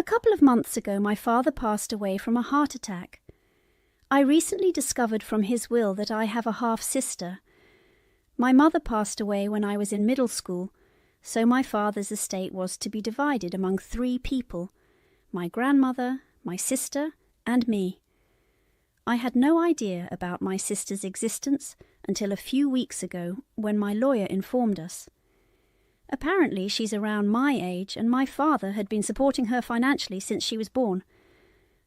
couple of months ago, my father passed away from a heart attack. I recently discovered from his will that I have a half-sister. My mother passed away when I was in middle school, so my father's estate was to be divided among 3 people: my grandmother, my sister, and me. I had no idea about my sister's existence until a few weeks ago when my lawyer informed us. Apparently she's around my age, and my father had been supporting her financially since she was born.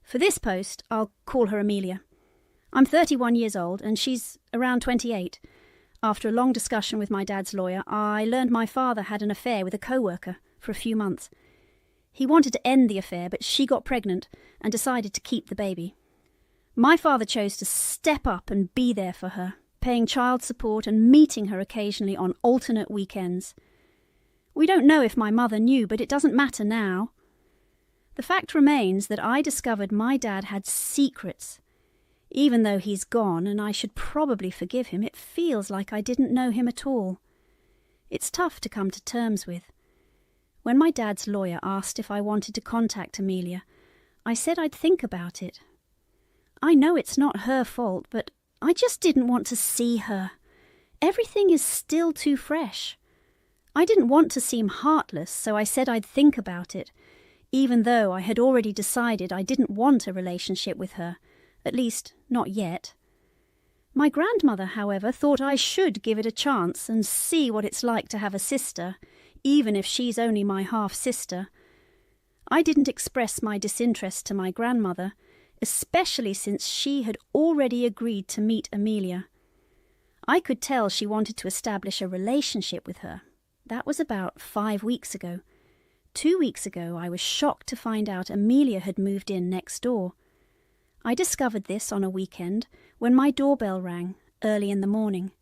For this post, I'll call her Amelia. I'm 31 years old, and she's around 28. After a long discussion with my dad's lawyer, I learned my father had an affair with a co-worker for a few months. He wanted to end the affair, but she got pregnant and decided to keep the baby. My father chose to step up and be there for her, paying child support and meeting her occasionally on alternate weekends. We don't know if my mother knew, but it doesn't matter now. The fact remains that I discovered my dad had secrets. Even though he's gone and I should probably forgive him, it feels like I didn't know him at all. It's tough to come to terms with. When my dad's lawyer asked if I wanted to contact Amelia, I said I'd think about it. I know it's not her fault, but I just didn't want to see her. Everything is still too fresh. I didn't want to seem heartless, so I said I'd think about it, even though I had already decided I didn't want a relationship with her, at least not yet. My grandmother, however, thought I should give it a chance and see what it's like to have a sister, even if she's only my half-sister. I didn't express my disinterest to my grandmother, especially since she had already agreed to meet Amelia. I could tell she wanted to establish a relationship with her. That was about 5 weeks ago. 2 weeks ago, I was shocked to find out Amelia had moved in next door. I discovered this on a weekend when my doorbell rang early in the morning.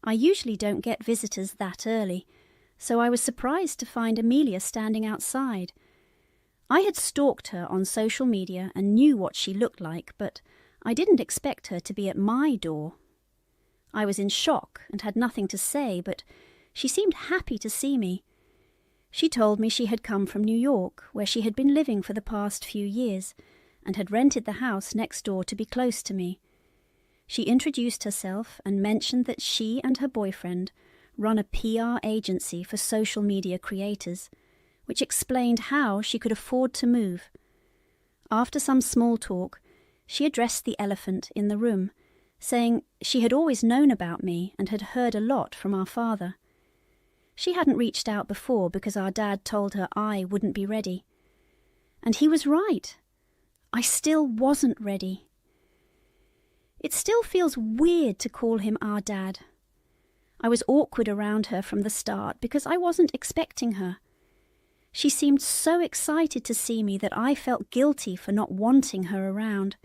I usually don't get visitors that early, so I was surprised to find Amelia standing outside. I had stalked her on social media and knew what she looked like, but I didn't expect her to be at my door. I was in shock and had nothing to say, but she seemed happy to see me. She told me she had come from New York, where she had been living for the past few years, and had rented the house next door to be close to me. She introduced herself and mentioned that she and her boyfriend run a PR agency for social media creators, which explained how she could afford to move. After some small talk, she addressed the elephant in the room, saying she had always known about me and had heard a lot from our father. She hadn't reached out before because our dad told her I wouldn't be ready. And he was right. I still wasn't ready. It still feels weird to call him our dad. I was awkward around her from the start because I wasn't expecting her. She seemed so excited to see me that I felt guilty for not wanting her around.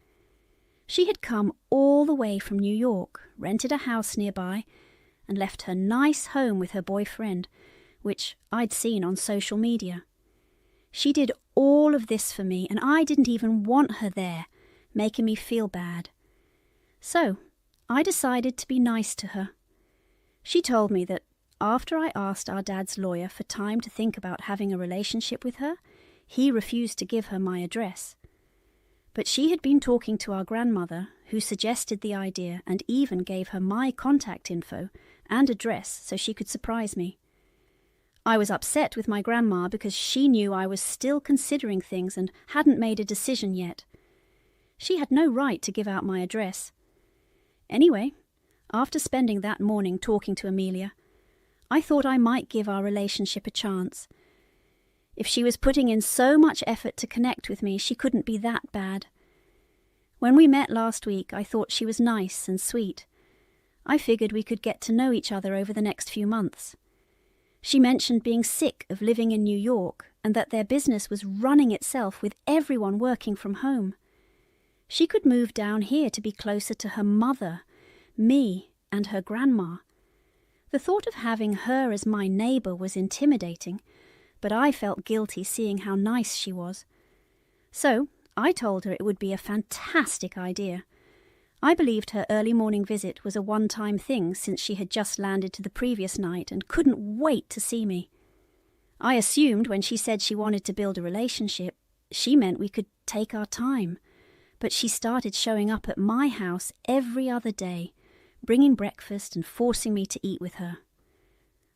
She had come all the way from New York, rented a house nearby, and left her nice home with her boyfriend, which I'd seen on social media. She did all of this for me, and I didn't even want her there, making me feel bad. So I decided to be nice to her. She told me that after I asked our dad's lawyer for time to think about having a relationship with her, he refused to give her my address. But she had been talking to our grandmother, who suggested the idea and even gave her my contact info and address so she could surprise me. I was upset with my grandma because she knew I was still considering things and hadn't made a decision yet. She had no right to give out my address. Anyway, after spending that morning talking to Amelia, I thought I might give our relationship a chance. If she was putting in so much effort to connect with me, she couldn't be that bad. When we met last week, I thought she was nice and sweet. I figured we could get to know each other over the next few months. She mentioned being sick of living in New York and that their business was running itself with everyone working from home. She could move down here to be closer to her mother, me, and her grandma. The thought of having her as my neighbour was intimidating, but I felt guilty seeing how nice she was. So I told her it would be a fantastic idea. I believed her early morning visit was a one-time thing since she had just landed to the previous night and couldn't wait to see me. I assumed when she said she wanted to build a relationship, She meant we could take our time, but she started showing up at my house every other day, bringing breakfast and forcing me to eat with her.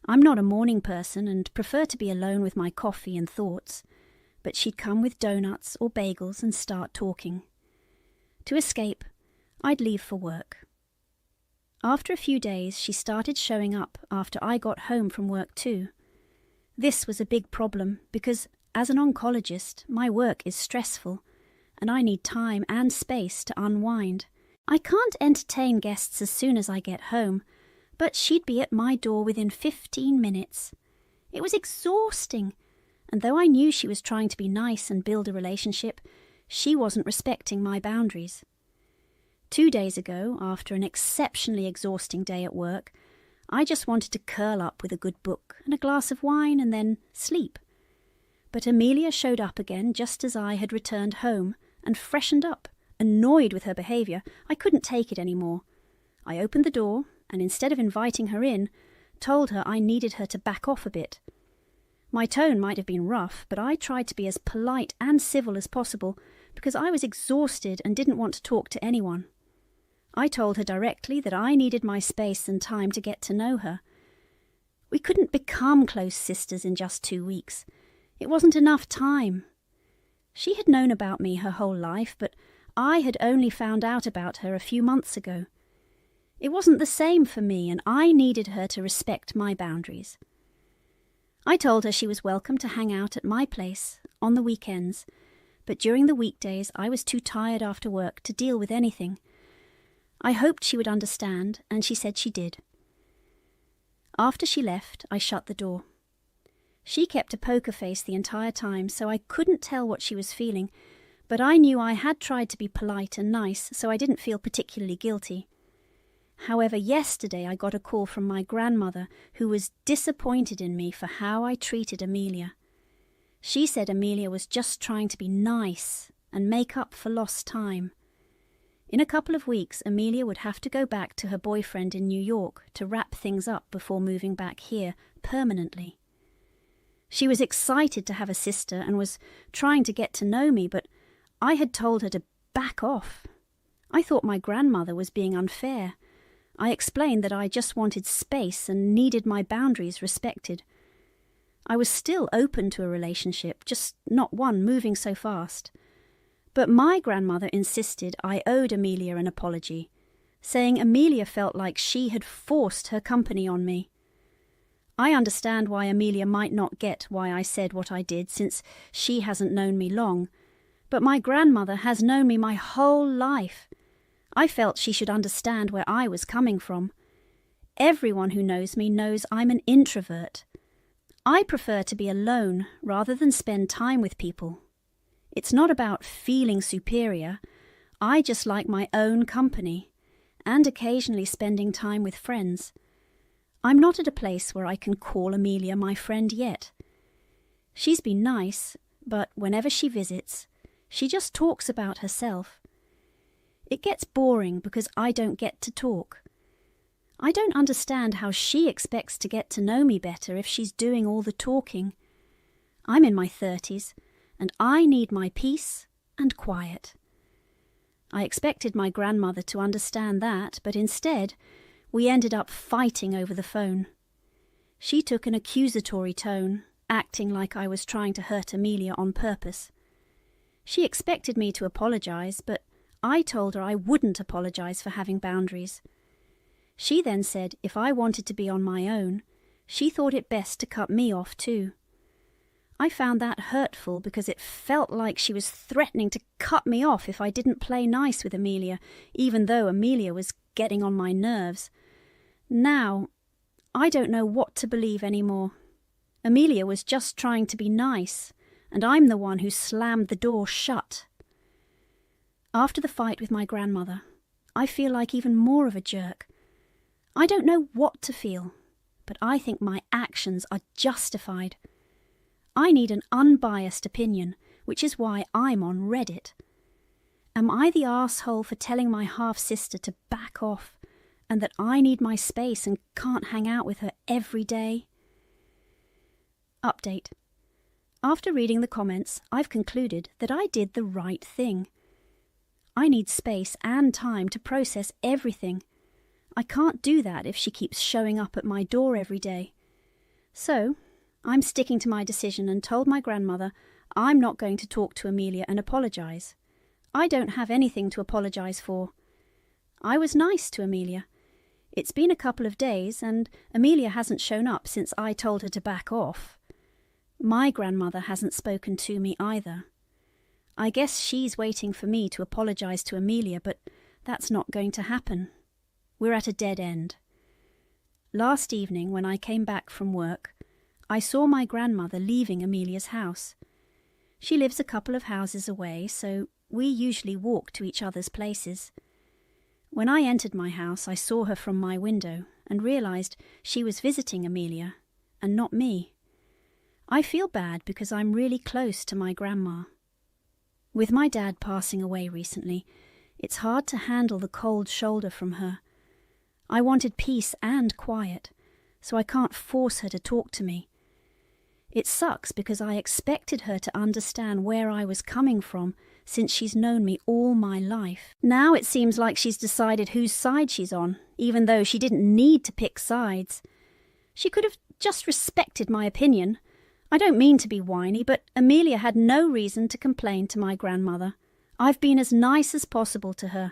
I'm not a morning person and prefer to be alone with my coffee and thoughts, but she'd come with donuts or bagels and start talking. To escape, I'd leave for work. After a few days, she started showing up after I got home from work too. This was a big problem because, as an oncologist, my work is stressful and I need time and space to unwind. I can't entertain guests as soon as I get home, but she'd be at my door within 15 minutes. It was exhausting, and though I knew she was trying to be nice and build a relationship, she wasn't respecting my boundaries. 2 days ago, after an exceptionally exhausting day at work, I just wanted to curl up with a good book and a glass of wine and then sleep. But Amelia showed up again just as I had returned home and freshened up. Annoyed with her behaviour, I couldn't take it anymore. I opened the door and, instead of inviting her in, told her I needed her to back off a bit. My tone might have been rough, but I tried to be as polite and civil as possible because I was exhausted and didn't want to talk to anyone. I told her directly that I needed my space and time to get to know her. We couldn't become close sisters in just 2 weeks. It wasn't enough time. She had known about me her whole life, but I had only found out about her a few months ago. It wasn't the same for me, and I needed her to respect my boundaries. I told her she was welcome to hang out at my place on the weekends, but during the weekdays I was too tired after work to deal with anything. I hoped she would understand, and she said she did. After she left, I shut the door. She kept a poker face the entire time, so I couldn't tell what she was feeling, but I knew I had tried to be polite and nice, so I didn't feel particularly guilty. However, yesterday I got a call from my grandmother, who was disappointed in me for how I treated Amelia. She said Amelia was just trying to be nice and make up for lost time. In a couple of weeks, Amelia would have to go back to her boyfriend in New York to wrap things up before moving back here permanently. She was excited to have a sister and was trying to get to know me, but I had told her to back off. I thought my grandmother was being unfair. I explained that I just wanted space and needed my boundaries respected. I was still open to a relationship, just not one moving so fast. But my grandmother insisted I owed Amelia an apology, saying Amelia felt like she had forced her company on me. I understand why Amelia might not get why I said what I did, since she hasn't known me long, but my grandmother has known me my whole life. I felt she should understand where I was coming from. Everyone who knows me knows I'm an introvert. I prefer to be alone rather than spend time with people. It's not about feeling superior. I just like my own company, and occasionally spending time with friends. I'm not at a place where I can call Amelia my friend yet. She's been nice, but whenever she visits, she just talks about herself. It gets boring because I don't get to talk. I don't understand how she expects to get to know me better if she's doing all the talking. I'm in my 30s, and I need my peace and quiet. I expected my grandmother to understand that, but instead, we ended up fighting over the phone. She took an accusatory tone, acting like I was trying to hurt Amelia on purpose. She expected me to apologize, but I told her I wouldn't apologize for having boundaries. She then said if I wanted to be on my own, she thought it best to cut me off too. I found that hurtful because it felt like she was threatening to cut me off if I didn't play nice with Amelia, even though Amelia was getting on my nerves. Now, I don't know what to believe anymore. Amelia was just trying to be nice, and I'm the one who slammed the door shut. After the fight with my grandmother, I feel like even more of a jerk. I don't know what to feel, but I think my actions are justified. I need an unbiased opinion, which is why I'm on Reddit. Am I the arsehole for telling my half-sister to back off, and that I need my space and can't hang out with her every day? Update. After reading the comments, I've concluded that I did the right thing. I need space and time to process everything. I can't do that if she keeps showing up at my door every day. So, I'm sticking to my decision and told my grandmother I'm not going to talk to Amelia and apologise. I don't have anything to apologise for. I was nice to Amelia. It's been a couple of days and Amelia hasn't shown up since I told her to back off. My grandmother hasn't spoken to me either. I guess she's waiting for me to apologise to Amelia, but that's not going to happen. We're at a dead end. Last evening, when I came back from work, I saw my grandmother leaving Amelia's house. She lives a couple of houses away, so we usually walk to each other's places. When I entered my house, I saw her from my window and realised she was visiting Amelia, and not me. I feel bad because I'm really close to my grandma. With my dad passing away recently, it's hard to handle the cold shoulder from her. I wanted peace and quiet, so I can't force her to talk to me. It sucks because I expected her to understand where I was coming from since she's known me all my life. Now it seems like she's decided whose side she's on, even though she didn't need to pick sides. She could have just respected my opinion. I don't mean to be whiny, but Amelia had no reason to complain to my grandmother. I've been as nice as possible to her.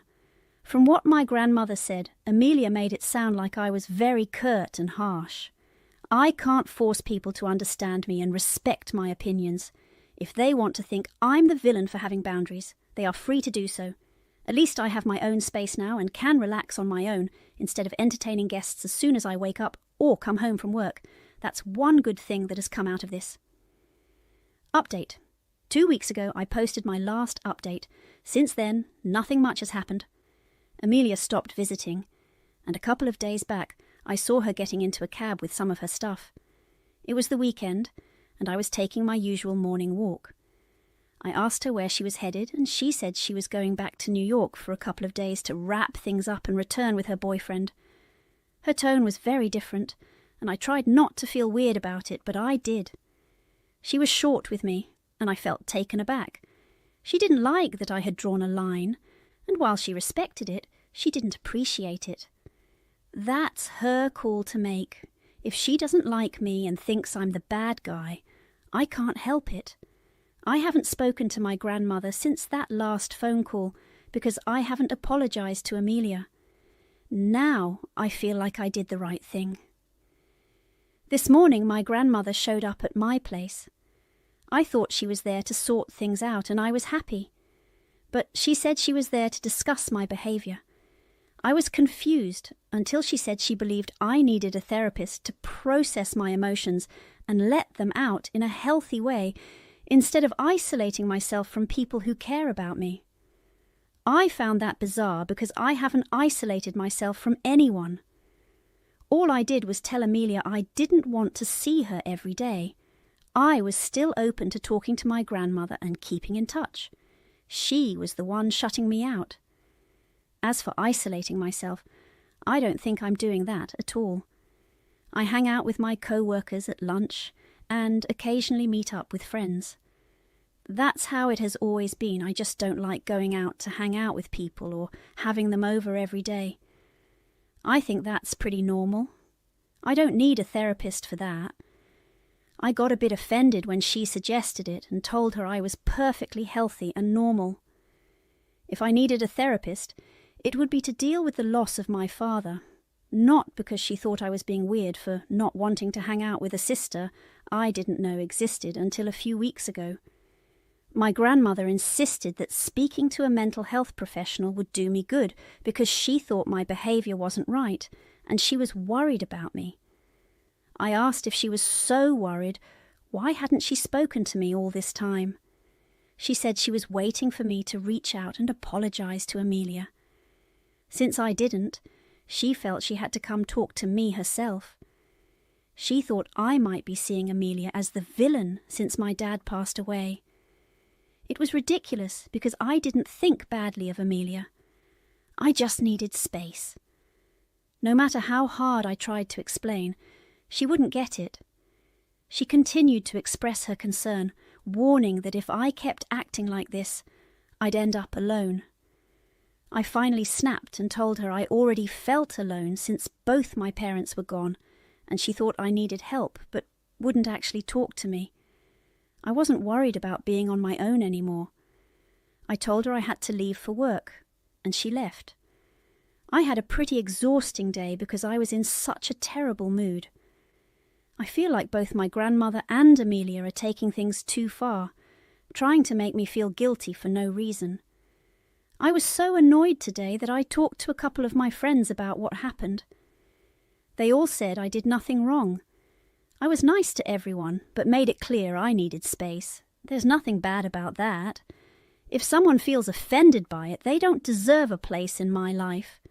From what my grandmother said, Amelia made it sound like I was very curt and harsh. I can't force people to understand me and respect my opinions. If they want to think I'm the villain for having boundaries, they are free to do so. At least I have my own space now and can relax on my own instead of entertaining guests as soon as I wake up or come home from work. That's one good thing that has come out of this. Update. 2 weeks ago, I posted my last update. Since then, nothing much has happened. Amelia stopped visiting, and a couple of days back, I saw her getting into a cab with some of her stuff. It was the weekend, and I was taking my usual morning walk. I asked her where she was headed, and she said she was going back to New York for a couple of days to wrap things up and return with her boyfriend. Her tone was very different, and I tried not to feel weird about it, but I did. She was short with me, and I felt taken aback. She didn't like that I had drawn a line, and while she respected it, she didn't appreciate it. That's her call to make. If she doesn't like me and thinks I'm the bad guy, I can't help it. I haven't spoken to my grandmother since that last phone call because I haven't apologised to Amelia. Now I feel like I did the right thing. This morning my grandmother showed up at my place. I thought she was there to sort things out and I was happy. But she said she was there to discuss my behaviour. I was confused until she said she believed I needed a therapist to process my emotions and let them out in a healthy way instead of isolating myself from people who care about me. I found that bizarre because I haven't isolated myself from anyone. All I did was tell Amelia I didn't want to see her every day. I was still open to talking to my grandmother and keeping in touch. She was the one shutting me out. As for isolating myself, I don't think I'm doing that at all. I hang out with my co-workers at lunch and occasionally meet up with friends. That's how it has always been. I just don't like going out to hang out with people or having them over every day. I think that's pretty normal. I don't need a therapist for that. I got a bit offended when she suggested it and told her I was perfectly healthy and normal. If I needed a therapist, it would be to deal with the loss of my father, not because she thought I was being weird for not wanting to hang out with a sister I didn't know existed until a few weeks ago. My grandmother insisted that speaking to a mental health professional would do me good because she thought my behaviour wasn't right and she was worried about me. I asked if she was so worried, why hadn't she spoken to me all this time? She said she was waiting for me to reach out and apologise to Amelia. Since I didn't, she felt she had to come talk to me herself. She thought I might be seeing Amelia as the villain since my dad passed away. It was ridiculous because I didn't think badly of Amelia. I just needed space. No matter how hard I tried to explain, she wouldn't get it. She continued to express her concern, warning that if I kept acting like this, I'd end up alone. I finally snapped and told her I already felt alone since both my parents were gone, and she thought I needed help, but wouldn't actually talk to me. I wasn't worried about being on my own anymore. I told her I had to leave for work, and she left. I had a pretty exhausting day because I was in such a terrible mood. I feel like both my grandmother and Amelia are taking things too far, trying to make me feel guilty for no reason. I was so annoyed today that I talked to a couple of my friends about what happened. They all said I did nothing wrong. I was nice to everyone, but made it clear I needed space. There's nothing bad about that. If someone feels offended by it, they don't deserve a place in my life.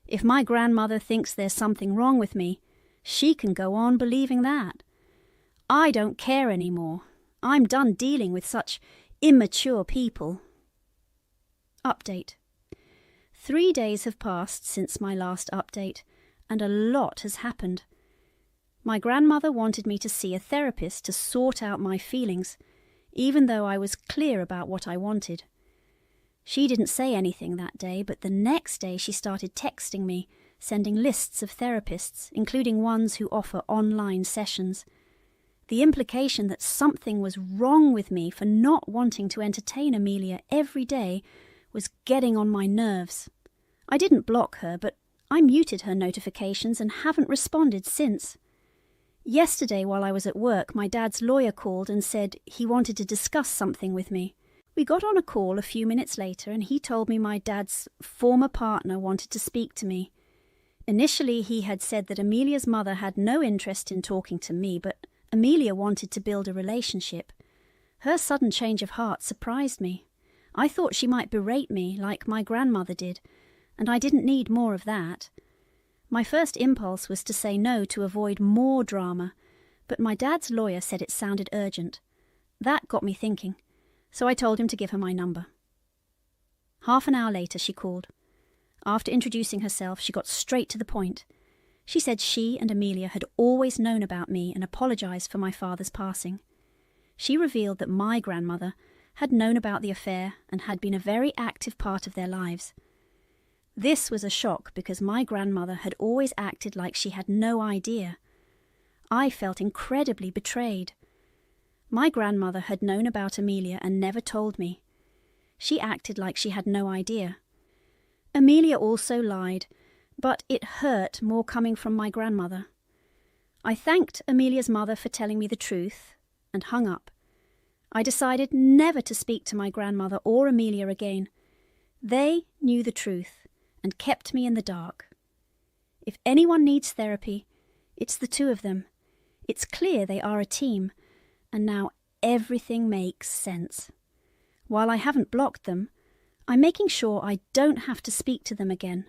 If my grandmother thinks there's something wrong with me, she can go on believing that. I don't care anymore. I'm done dealing with such immature people. Update. 3 days have passed since my last update, and a lot has happened. My grandmother wanted me to see a therapist to sort out my feelings, even though I was clear about what I wanted. She didn't say anything that day, but the next day she started texting me, sending lists of therapists, including ones who offer online sessions. The implication that something was wrong with me for not wanting to entertain Amelia every day was getting on my nerves. I didn't block her, but I muted her notifications and haven't responded since. Yesterday, while I was at work, my dad's lawyer called and said he wanted to discuss something with me. We got on a call a few minutes later and he told me my dad's former partner wanted to speak to me. Initially, he had said that Amelia's mother had no interest in talking to me, but Amelia wanted to build a relationship. Her sudden change of heart surprised me. I thought she might berate me like my grandmother did, and I didn't need more of that. My first impulse was to say no to avoid more drama, but my dad's lawyer said it sounded urgent. That got me thinking, so I told him to give her my number. Half an hour later she called. After introducing herself, she got straight to the point. She said she and Amelia had always known about me and apologized for my father's passing. She revealed that my grandmother had known about the affair and had been a very active part of their lives. This was a shock because my grandmother had always acted like she had no idea. I felt incredibly betrayed. My grandmother had known about Amelia and never told me. She acted like she had no idea. Amelia also lied, but it hurt more coming from my grandmother. I thanked Amelia's mother for telling me the truth and hung up. I decided never to speak to my grandmother or Amelia again. They knew the truth and kept me in the dark. If anyone needs therapy, it's the two of them. It's clear they are a team, and now everything makes sense. While I haven't blocked them, I'm making sure I don't have to speak to them again.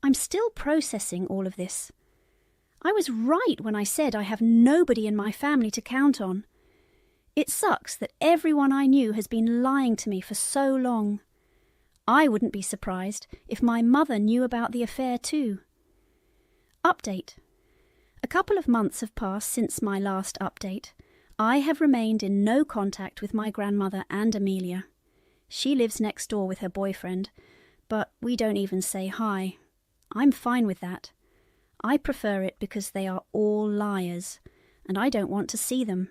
I'm still processing all of this. I was right when I said I have nobody in my family to count on. It sucks that everyone I knew has been lying to me for so long. I wouldn't be surprised if my mother knew about the affair too. Update. A couple of months have passed since my last update. I have remained in no contact with my grandmother and Amelia. She lives next door with her boyfriend, but we don't even say hi. I'm fine with that. I prefer it because they are all liars, and I don't want to see them.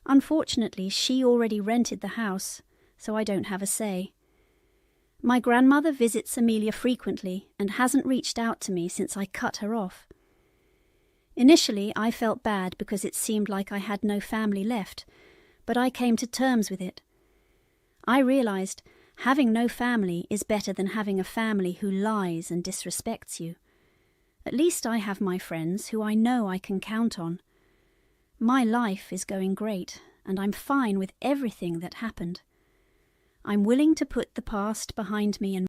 Unfortunately, she already rented the house, so I don't have a say. My grandmother visits Amelia frequently and hasn't reached out to me since I cut her off. Initially, I felt bad because it seemed like I had no family left, but I came to terms with it. I realized having no family is better than having a family who lies and disrespects you. At least I have my friends who I know I can count on. My life is going great, and I'm fine with everything that happened. I'm willing to put the past behind me and